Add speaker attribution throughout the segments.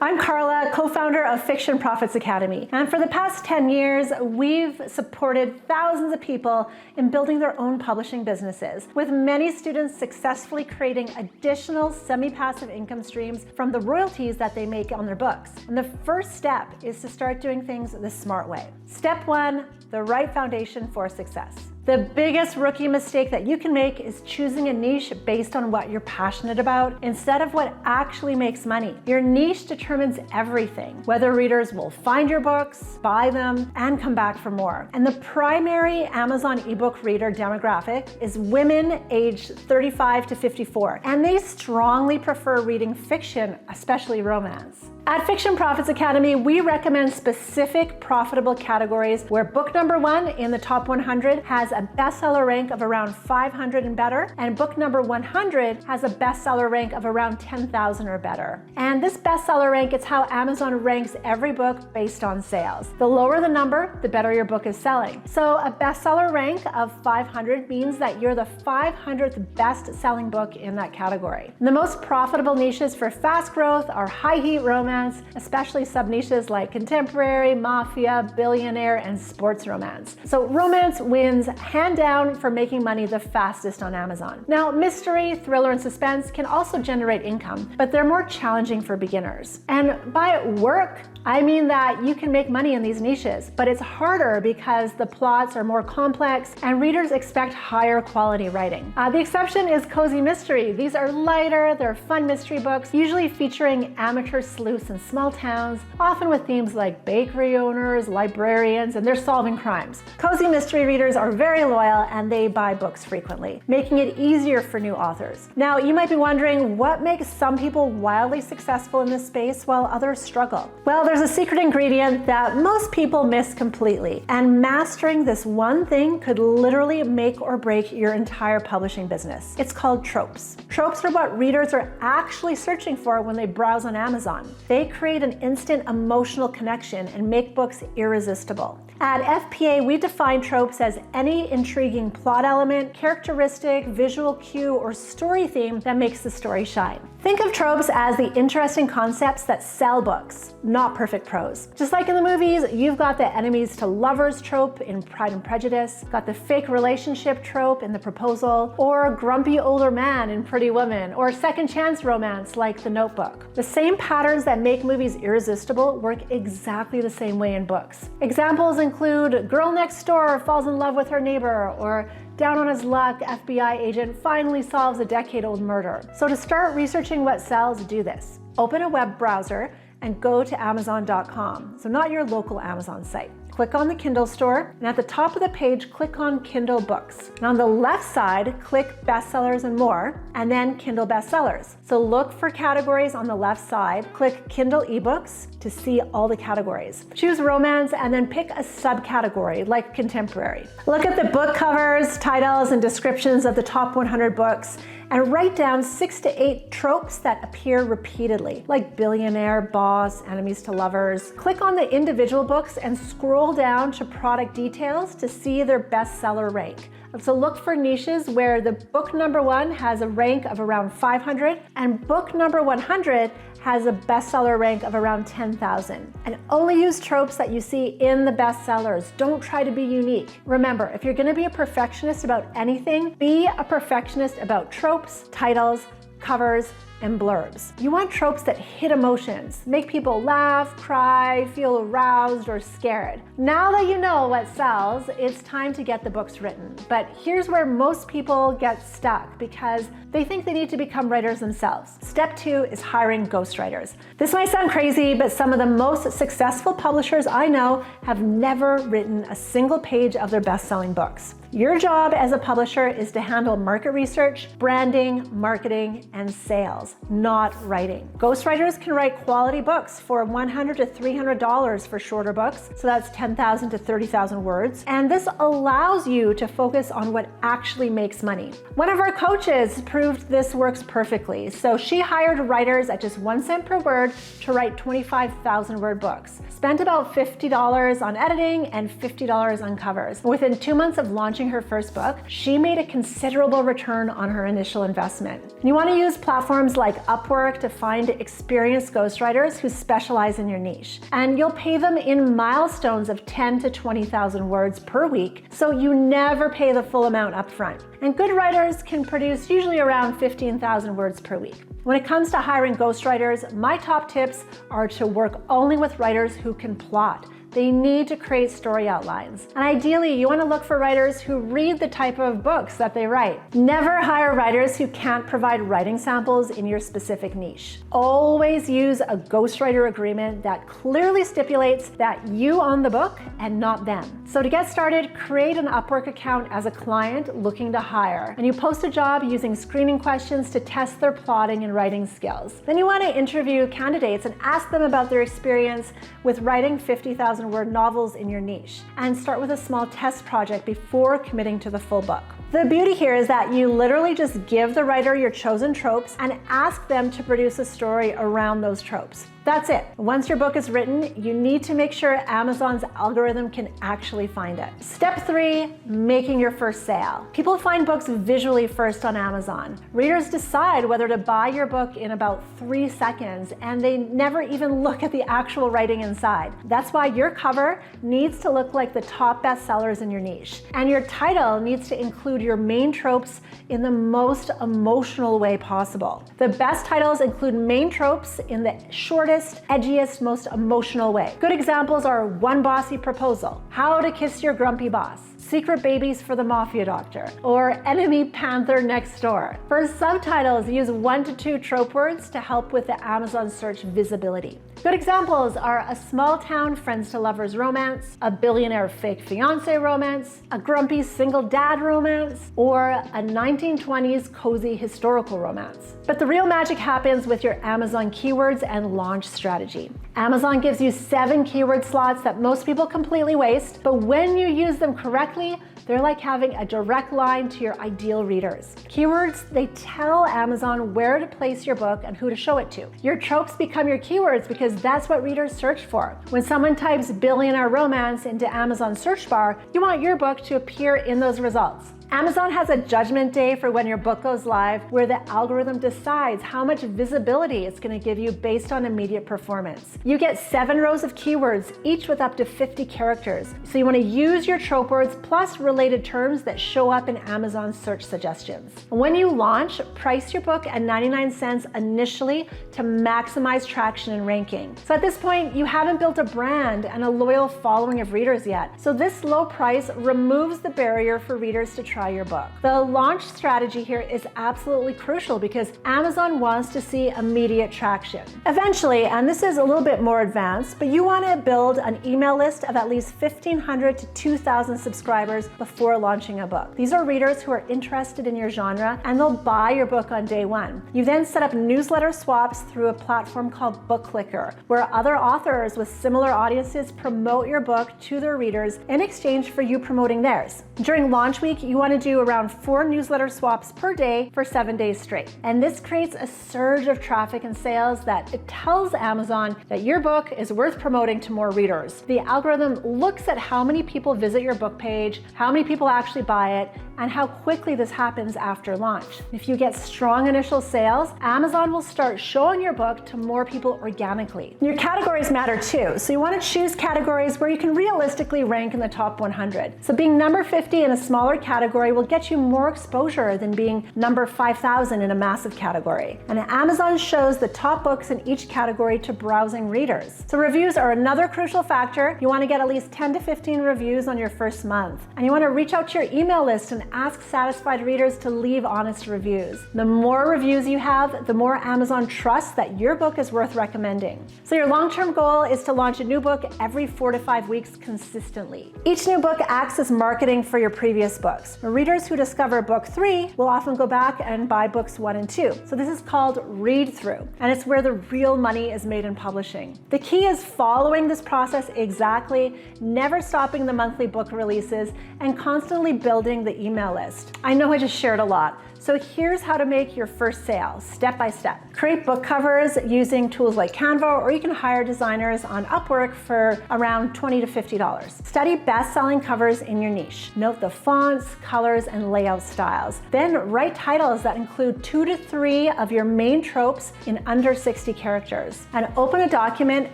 Speaker 1: I'm Karla, co-founder of Fiction Profits Academy. And for the past 10 years, we've supported thousands of people in building their own publishing businesses, with many students successfully creating additional semi-passive income streams from the royalties that they make on their books. And the first step is to start doing things the smart way. Step 1, the right foundation for success. The biggest rookie mistake that you can make is choosing a niche based on what you're passionate about instead of what actually makes money. Your niche determines everything, whether readers will find your books, buy them, and come back for more. And the primary Amazon ebook reader demographic is women aged 35 to 54, and they strongly prefer reading fiction, especially romance. At Fiction Profits Academy, we recommend specific profitable categories where book number 1 in the top 100 has a bestseller rank of around 500 and better, and book number 100 has a bestseller rank of around 10,000 or better. And this bestseller rank is how Amazon ranks every book based on sales. The lower the number, the better your book is selling. So a bestseller rank of 500 means that you're the 500th best-selling book in that category. And the most profitable niches for fast growth are high heat romance, especially sub-niches like contemporary, mafia, billionaire, and sports romance. So romance wins hand down for making money the fastest on Amazon. Now, mystery, thriller, and suspense can also generate income, but they're more challenging for beginners. And by work, I mean that you can make money in these niches, but it's harder because the plots are more complex and readers expect higher quality writing. The exception is cozy mystery. These are lighter, they're fun mystery books, usually featuring amateur sleuths in small towns, often with themes like bakery owners, librarians, and they're solving crimes. Cozy mystery readers are very loyal and they buy books frequently, making it easier for new authors. Now, you might be wondering what makes some people wildly successful in this space while others struggle. Well, there's a secret ingredient that most people miss completely, and mastering this one thing could literally make or break your entire publishing business. It's called tropes. Tropes are what readers are actually searching for when they browse on Amazon. They create an instant emotional connection and make books irresistible. At FPA, we define tropes as any intriguing plot element, characteristic, visual cue, or story theme that makes the story shine. Think of tropes as the interesting concepts that sell books, not perfect prose. Just like in the movies, you've got the enemies to lovers trope in Pride and Prejudice, got the fake relationship trope in The Proposal, or grumpy older man in Pretty Woman, or second chance romance like The Notebook. The same patterns that make movies irresistible work exactly the same way in books. Examples include girl next door falls in love with her neighbor, or down on his luck, FBI agent finally solves a decade-old murder. So to start researching what sells, do this. Open a web browser and go to Amazon.com, so not your local Amazon site. Click on the Kindle store, and at the top of the page, click on Kindle Books. And on the left side, click Bestsellers and More, and then Kindle Bestsellers. So look for categories on the left side, click Kindle eBooks to see all the categories. Choose romance and then pick a subcategory like contemporary. Look at the book covers, titles, and descriptions of the top 100 books, and write down 6 to 8 tropes that appear repeatedly, like billionaire, boss, enemies to lovers. Click on the individual books and scroll down to product details to see their bestseller rank. So look for niches where the book number 1 has a rank of around 500 and book number 100 has a bestseller rank of around 10,000. And only use tropes that you see in the bestsellers. Don't try to be unique. Remember, if you're going to be a perfectionist about anything, be a perfectionist about tropes, titles, covers, and blurbs. You want tropes that hit emotions, make people laugh, cry, feel aroused, or scared. Now that you know what sells, it's time to get the books written. But here's where most people get stuck because they think they need to become writers themselves. Step 2 is hiring ghostwriters. This might sound crazy, but some of the most successful publishers I know have never written a single page of their best-selling books. Your job as a publisher is to handle market research, branding, marketing, and sales, not writing. Ghostwriters can write quality books for $100 to $300 for shorter books, so that's 10,000 to 30,000 words, and this allows you to focus on what actually makes money. One of our coaches proved this works perfectly, so she hired writers at just 1 cent per word to write 25,000 word books, spent about $50 on editing and $50 on covers. Within 2 months of launching her first book, she made a considerable return on her initial investment. You want to use platforms places like Upwork to find experienced ghostwriters who specialize in your niche. And you'll pay them in milestones of 10 to 20,000 words per week, so you never pay the full amount upfront. And good writers can produce usually around 15,000 words per week. When it comes to hiring ghostwriters, my top tips are to work only with writers who can plot. They need to create story outlines. And ideally, you want to look for writers who read the type of books that they write. Never hire writers who can't provide writing samples in your specific niche. Always use a ghostwriter agreement that clearly stipulates that you own the book and not them. So to get started, create an Upwork account as a client looking to hire. And you post a job using screening questions to test their plotting and writing skills. Then you want to interview candidates and ask them about their experience with writing 50,000 word novels in your niche, and start with a small test project before committing to the full book. The beauty here is that you literally just give the writer your chosen tropes and ask them to produce a story around those tropes. That's it. Once your book is written, you need to make sure Amazon's algorithm can actually find it. Step 3, making your first sale. People find books visually first on Amazon. Readers decide whether to buy your book in about 3 seconds, and they never even look at the actual writing inside. That's why your cover needs to look like the top bestsellers in your niche. And your title needs to include your main tropes in the most emotional way possible. The best titles include main tropes in the shortest, edgiest, most emotional way. Good examples are One Bossy Proposal, How to Kiss Your Grumpy Boss, Secret Babies for the Mafia Doctor, or Enemy Panther Next Door. For subtitles, use 1 to 2 trope words to help with the Amazon search visibility. Good examples are A Small Town Friends to Lovers romance, A Billionaire Fake Fiancé romance, A Grumpy Single Dad romance, or a 1920s cozy historical romance. But the real magic happens with your Amazon keywords and launch strategy. Amazon gives you 7 keyword slots that most people completely waste, but when you use them correctly, they're like having a direct line to your ideal readers. Keywords, they tell Amazon where to place your book and who to show it to. Your tropes become your keywords because that's what readers search for. When someone types billionaire romance into Amazon's search bar, you want your book to appear in those results. Amazon has a judgment day for when your book goes live, where the algorithm decides how much visibility it's going to give you based on immediate performance. You get 7 rows of keywords, each with up to 50 characters. So you want to use your trope words plus related terms that show up in Amazon's search suggestions. When you launch, price your book at 99 cents initially to maximize traction and ranking. So at this point, you haven't built a brand and a loyal following of readers yet. So this low price removes the barrier for readers to try your book. The launch strategy here is absolutely crucial because Amazon wants to see immediate traction. Eventually, and this is a little bit more advanced, but you want to build an email list of at least 1,500 to 2,000 subscribers before launching a book. These are readers who are interested in your genre and they'll buy your book on day 1. You then set up newsletter swaps through a platform called BookClicker, where other authors with similar audiences promote your book to their readers in exchange for you promoting theirs. During launch week, you want to do around 4 newsletter swaps per day for 7 days straight. And this creates a surge of traffic and sales that it tells Amazon that your book is worth promoting to more readers. The algorithm looks at how many people visit your book page, how many people actually buy it, and how quickly this happens after launch. If you get strong initial sales, Amazon will start showing your book to more people organically. Your categories matter too, so you want to choose categories where you can realistically rank in the top 100. So being number 50 in a smaller category will get you more exposure than being number 5,000 in a massive category. And Amazon shows the top books in each category to browsing readers. So reviews are another crucial factor. You want to get at least 10 to 15 reviews on your first month. And you want to reach out to your email list and ask satisfied readers to leave honest reviews. The more reviews you have, the more Amazon trusts that your book is worth recommending. So your long-term goal is to launch a new book every 4 to 5 weeks consistently. Each new book acts as marketing for your previous books. Readers who discover book 3 will often go back and buy books 1 and 2. So this is called read-through, and it's where the real money is made in publishing. The key is following this process exactly, never stopping the monthly book releases, and constantly building the email list. I know I just shared a lot, So here's how to make your first sale, step by step. Create book covers using tools like Canva, or you can hire designers on Upwork for around $20 to $50. Study best-selling covers in your niche. Note the fonts, colors, and layout styles. Then write titles that include 2 to 3 of your main tropes in under 60 characters. And open a document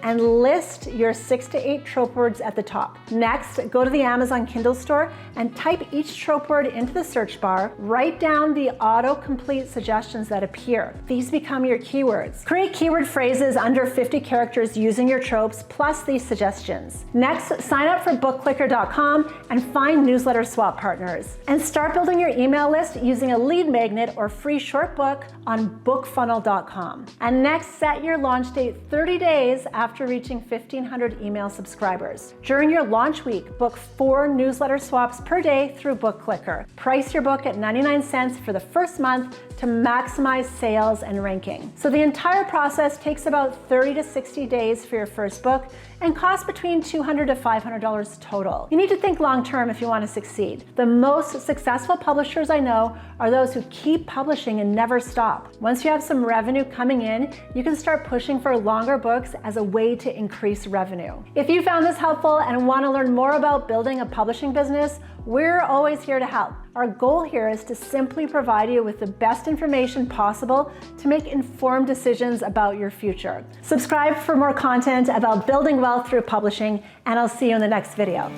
Speaker 1: and list your 6 to 8 trope words at the top. Next, go to the Amazon Kindle store and type each trope word into the search bar. Write down the autocomplete suggestions that appear. These become your keywords. Create keyword phrases under 50 characters using your tropes plus these suggestions. Next, sign up for bookclicker.com and find newsletter swap partners. And start building your email list using a lead magnet or free short book on bookfunnel.com. And next, set your launch date 30 days after reaching 1,500 email subscribers. During your launch week, book 4 newsletter swaps per day through BookClicker. Price your book at 99 cents for the first month to maximize sales and ranking. So the entire process takes about 30 to 60 days for your first book and costs between $200 to $500 total. You need to think long-term if you want to succeed. The most successful publishers I know are those who keep publishing and never stop. Once you have some revenue coming in, you can start pushing for longer books as a way to increase revenue. If you found this helpful and want to learn more about building a publishing business, we're always here to help. Our goal here is to simply provide you with the best information possible to make informed decisions about your future. Subscribe for more content about building wealth through publishing, and I'll see you in the next video.